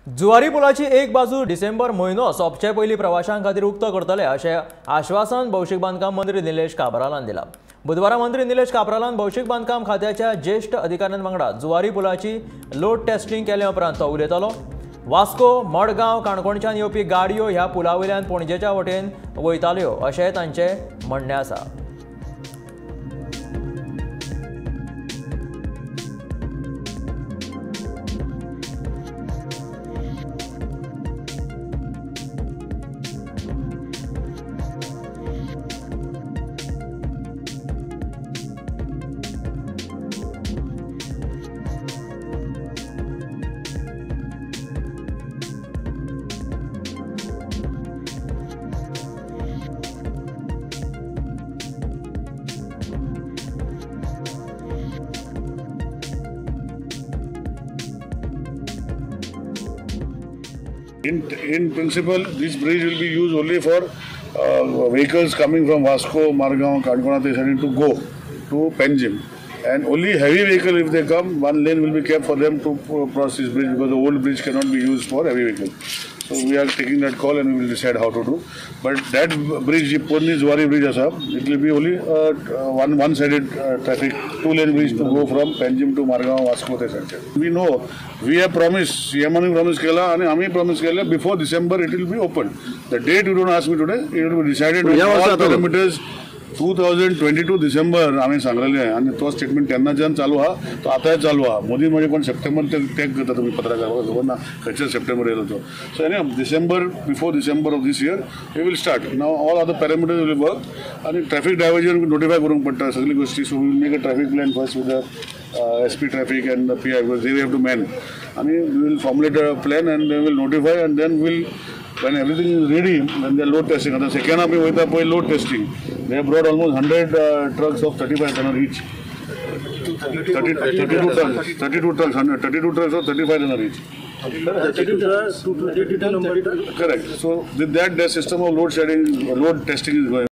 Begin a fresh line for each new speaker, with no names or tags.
जुवारी पुलाची एक बाजू डिसेंबर म्हयनो सोंपचे पयलीं प्रवाशांक खातीर उक्तो करतले अशें आश्वासन भौशीक बांदकाम मंत्री निलेश काब्रालान दिलां। बुधवारा मंत्री निलेश काब्रालान भौशीक बांदकाम खात्याच्या ज्येष्ठ अधिकाऱ्यां वांगडा जुवारी पुलाची लोड टेस्टिंग केले उपरांत तो उलयतालो। वास्को, मडगांव, काणकोणच्यान येवपी गाडयो ह्या पुलावयल्यान पणजेच्या वटेन वयताल्यो अशें तांचें म्हणणें आसा।
In principle, this bridge will be used only for vehicles coming from Vasco, Margaon, Kankona to go to Penjim. And only heavy vehicle, if they come, one lane will be kept for them to cross this bridge because the old bridge cannot be used for heavy vehicle. So we are taking that call and we will decide how to do. But that bridge, Zuari Bridge, it will be only one-sided traffic, two-lane bridge to go from Penjim to Margaon, Vasco. We know, we have promised, CM promised Kela and Ami promised Kela, before December it will be open. The date you don't ask me today, it will be decided with all parameters. 2022 December आम्ही सांगलेले आहे आणि तो statement त्यांना ज्यान चालू हा तो आता चालू हा मोदी म्हणजे कोण सप्टेंबर ते टॅग करता तुम्ही पत्रकार लोकांना खर्च सप्टेंबर येत होतो so any December before December of this year we will start now all other parameters will work आणि ट्रॅफिक डायव्हर्जन नोटिफाय करूंक पडटा सगळी गोष्टी so we will make a traffic plan first with the SP traffic and the PI because they have to man आणि we will formulate a plan and they will notify and then will when everything is ready, then they are load testing. And the second half, we will load testing. They have brought almost 100 trucks of 35 tonner each. 32 trucks, 32 trucks of 35 tonner each. Correct. So with that, the system of load shedding, load testing is going.